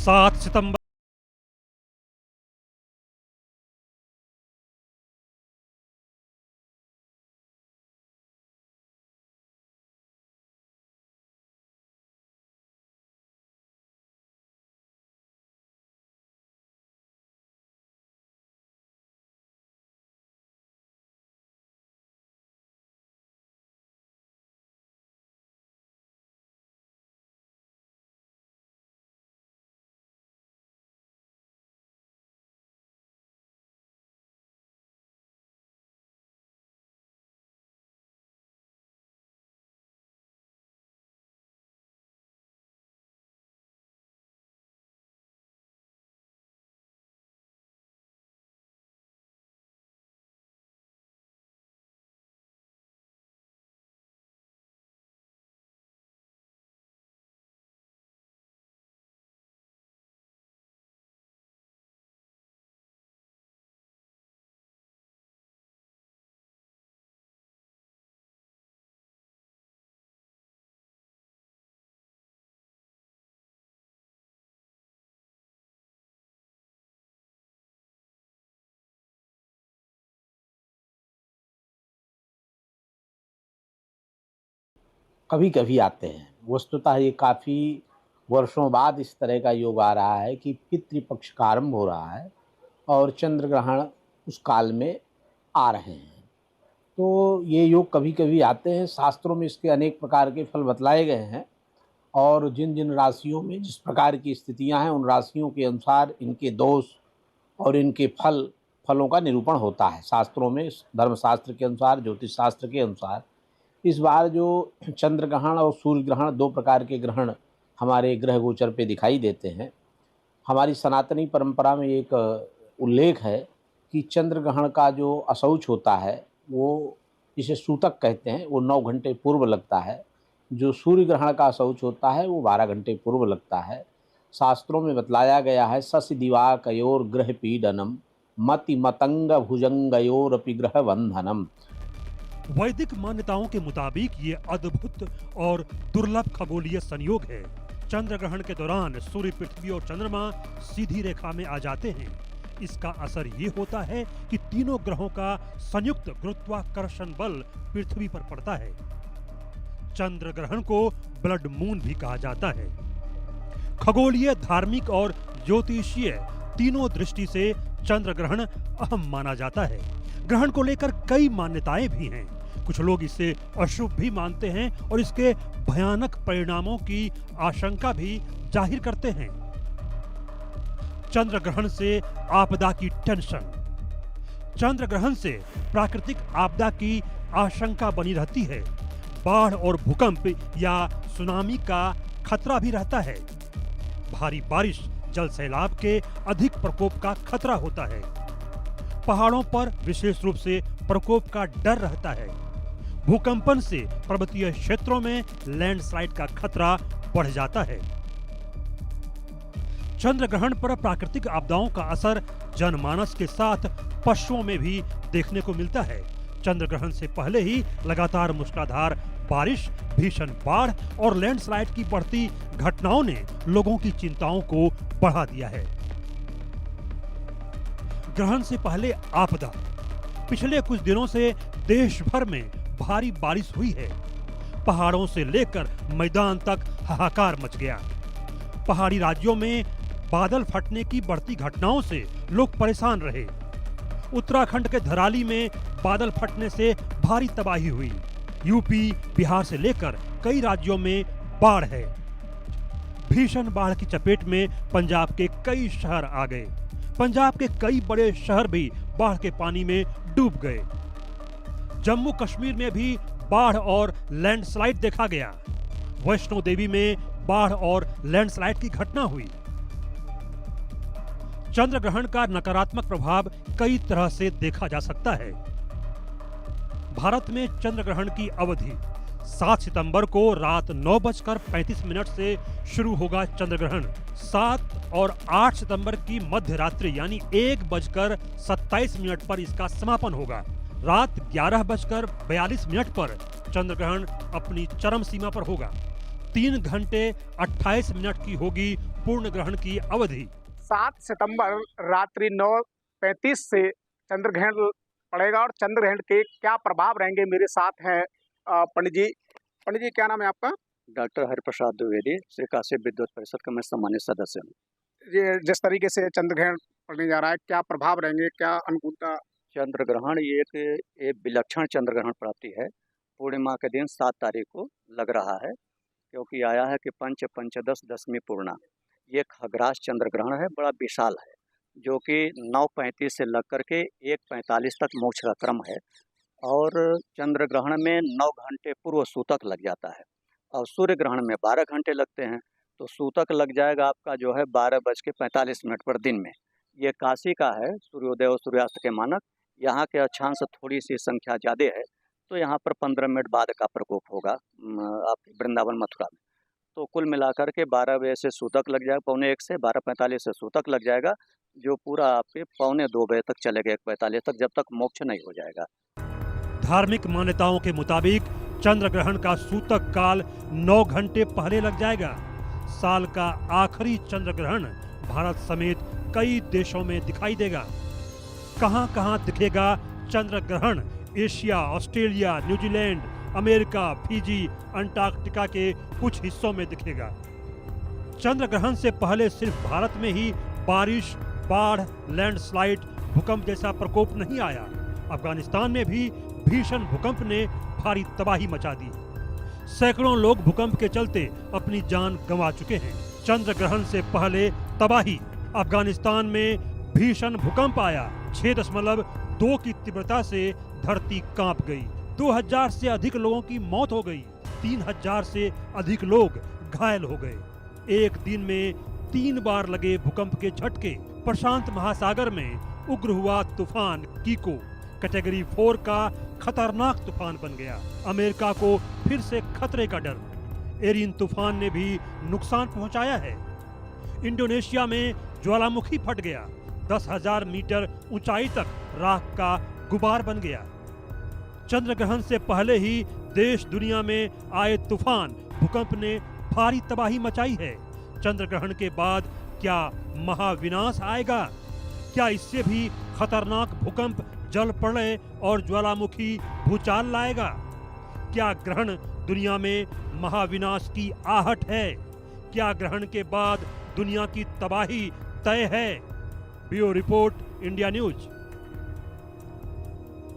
7 सितंबर कभी कभी आते हैं। वस्तुतः ये काफ़ी वर्षों बाद इस तरह का योग आ रहा है कि पितृपक्ष का आरंभ हो रहा है और चंद्र ग्रहण उस काल में आ रहे हैं। तो ये योग कभी कभी आते हैं। शास्त्रों में इसके अनेक प्रकार के फल बतलाए गए हैं और जिन जिन राशियों में जिस प्रकार की स्थितियां हैं उन राशियों के अनुसार इनके दोष और इनके फलों का निरूपण होता है। शास्त्रों में धर्मशास्त्र के अनुसार, ज्योतिष शास्त्र के अनुसार इस बार जो चंद्र ग्रहण और सूर्य ग्रहण, दो प्रकार के ग्रहण हमारे ग्रह गोचर पे दिखाई देते हैं। हमारी सनातनी परंपरा में एक उल्लेख है कि चंद्र ग्रहण का जो असौच होता है वो, जिसे सूतक कहते हैं, वो 9 घंटे पूर्व लगता है। जो सूर्य ग्रहण का असौच होता है वो 12 घंटे पूर्व लगता है। शास्त्रों में बतलाया गया है, शशि दिवाकयोर ग्रह पीडनम मति मतंग भुजंगयोरपि ग्रह बंधनम। वैदिक मान्यताओं के मुताबिक ये अद्भुत और दुर्लभ खगोलीय संयोग है। चंद्र ग्रहण के दौरान सूर्य, पृथ्वी और चंद्रमा सीधी रेखा में आ जाते हैं। इसका असर ये होता है कि तीनों ग्रहों का संयुक्त गुरुत्वाकर्षण बल पृथ्वी पर पड़ता है। चंद्र ग्रहण को ब्लड मून भी कहा जाता है। खगोलीय, धार्मिक और ज्योतिषीय तीनों दृष्टि से चंद्र ग्रहण अहम माना जाता है। ग्रहण को लेकर कई मान्यताएं भी हैं। कुछ लोग इसे अशुभ भी मानते हैं और इसके भयानक परिणामों की आशंका भी जाहिर करते हैं। चंद्र ग्रहण से आपदा की टेंशन। चंद्र ग्रहण से प्राकृतिक आपदा की आशंका बनी रहती है। बाढ़ और भूकंप या सुनामी का खतरा भी रहता है। भारी बारिश, जल सैलाब के अधिक प्रकोप का खतरा होता है। पहाड़ों पर विशेष रूप से प्रकोप का डर रहता है। भूकंपन से पर्वतीय क्षेत्रों में लैंडस्लाइड का खतरा बढ़ जाता है। चंद्र ग्रहण पर प्राकृतिक आपदाओं का असर जनमानस के साथ पशुओं में भी देखने को मिलता है। चंद्र ग्रहण से पहले ही लगातार मूसलाधार बारिश, भीषण बाढ़ और लैंडस्लाइड की बढ़ती घटनाओं ने लोगों की चिंताओं को बढ़ा दिया है। ग्रहण से पहले आपदा। पिछले कुछ दिनों से देश भर में भारी बारिश हुई है। पहाड़ों से लेकर मैदान तक हाहाकार मच गया। पहाड़ी राज्यों में बादल फटने की बढ़ती घटनाओं से लोग परेशान रहे। उत्तराखंड के धराली में बादल फटने से भारी तबाही हुई। यूपी, बिहार से लेकर कई राज्यों में बाढ़ है। भीषण बाढ़ की चपेट में पंजाब के कई शहर आ गए। पंजाब के कई बड़े शहर भी बाढ़ के पानी में डूब गए। जम्मू कश्मीर में भी बाढ़ और लैंडस्लाइड देखा गया। वैष्णो देवी में बाढ़ और लैंडस्लाइड की घटना हुई। चंद्र ग्रहण का नकारात्मक प्रभाव कई तरह से देखा जा सकता है। भारत में चंद्र ग्रहण की अवधि 7 सितंबर को रात 9:35 से शुरू होगा चंद्र ग्रहण। 7 और 8 सितंबर की मध्य रात्रि यानी 1:27 पर इसका समापन होगा। रात 11:42 पर चंद्र ग्रहण अपनी चरम सीमा पर होगा। 3 घंटे 28 मिनट की होगी पूर्ण ग्रहण की अवधि। 7 सितंबर रात्रि 9:35 से चंद्र ग्रहण पड़ेगा और चंद्र ग्रहण के क्या प्रभाव रहेंगे, मेरे साथ हैं पंडित जी। पंडित जी, क्या नाम है आपका? डॉक्टर हरिप्रसाद द्विवेदी, श्री काशी विद्युत परिषद का मैं सम्मानित सदस्य हूँ। ये जिस तरीके से चंद्र ग्रहण पड़ने जा रहा है, क्या प्रभाव रहेंगे, क्या अनुकूलता? चंद्र ग्रहण ये एक विलक्षण चंद्र ग्रहण प्राप्ति है। पूर्णिमा के दिन 7 तारीख को लग रहा है, क्योंकि आया है कि पंच पंचदश दशमी पूर्णा। ये खग्रास चंद्र ग्रहण है, बड़ा विशाल है, जो कि 9:35 से लग करके 1:45 तक मोक्ष का क्रम है। और चंद्र ग्रहण में 9 घंटे पूर्व सूतक लग जाता है और सूर्य ग्रहण में 12 घंटे लगते हैं। तो सूतक लग जाएगा आपका जो है 12:45 पर दिन में। ये काशी का है, सूर्योदय और सूर्यास्त के मानक। यहाँ के अक्षांश थोड़ी सी संख्या ज़्यादा है, तो यहाँ पर 15 मिनट बाद का प्रकोप होगा आपके वृंदावन मथुरा में। तो कुल मिलाकर के 12 बजे से सूतक लग जाएगा, 12:45 से 12:45 से सूतक लग जाएगा, जो पूरा आपके 12:45 बजे तक चलेगा, 1:45 तक, जब तक मोक्ष नहीं हो जाएगा। धार्मिक मान्यताओं के मुताबिक चंद्र ग्रहण का सूतक काल 9 घंटे पहले लग जाएगा। साल का आखिरी चंद्र ग्रहण भारत समेत कई देशों में दिखाई देगा। कहां-कहां दिखेगा चंद्र ग्रहण? Asia, Australia, New Zealand, America, Fiji, Antarctica के कुछ हिस्सों में दिखेगा। चंद्र ग्रहण से पहले सिर्फ भारत में ही बारिश, बाढ़, लैंडस्लाइड, भूकंप जैसा प्रकोप नहीं आया। अफगानिस्तान में भी भीषण भूकंप ने भारी तबाही मचा दी। सैकड़ों लोग भूकंप के चलते अपनी जान गंवा चुके हैं। चंद्र ग्रहण से पहले तबाही। अफगानिस्तान में भीषण भूकंप आया। 6.2 की तीव्रता से धरती कांप गई। 2000 से अधिक लोगों की मौत हो गई। 3000 से अधिक लोग घायल हो गए। एक दिन में 3 बार लगे भूकंप के झटके। प्रशांत महासागर में उग्र हुआ तूफान कीको कैटेगरी 4 का खतरनाक तूफान बन गया। अमेरिका को फिर से खतरे का डर। एरिन तूफान ने भी नुकसान पहुंचाया है। इंडोनेशिया में ज्वालामुखी फट गया। 10,000 मीटर ऊंचाई तक राख का गुबार बन गया। चंद्र ग्रहण से पहले ही देश दुनिया में आए तूफान, भूकंप ने भारी तबाही मचाई है। चंद्र ग्रहण के बाद क्या महाविनाश आएगा? क्या इससे भी खतरनाक भूकंप, जल प्रलय और ज्वालामुखी भूचाल लाएगा? क्या ग्रहण दुनिया में महाविनाश की आहट है? क्या ग्रहण के बाद दुनिया की तबाही तय है? Bureau report, India news.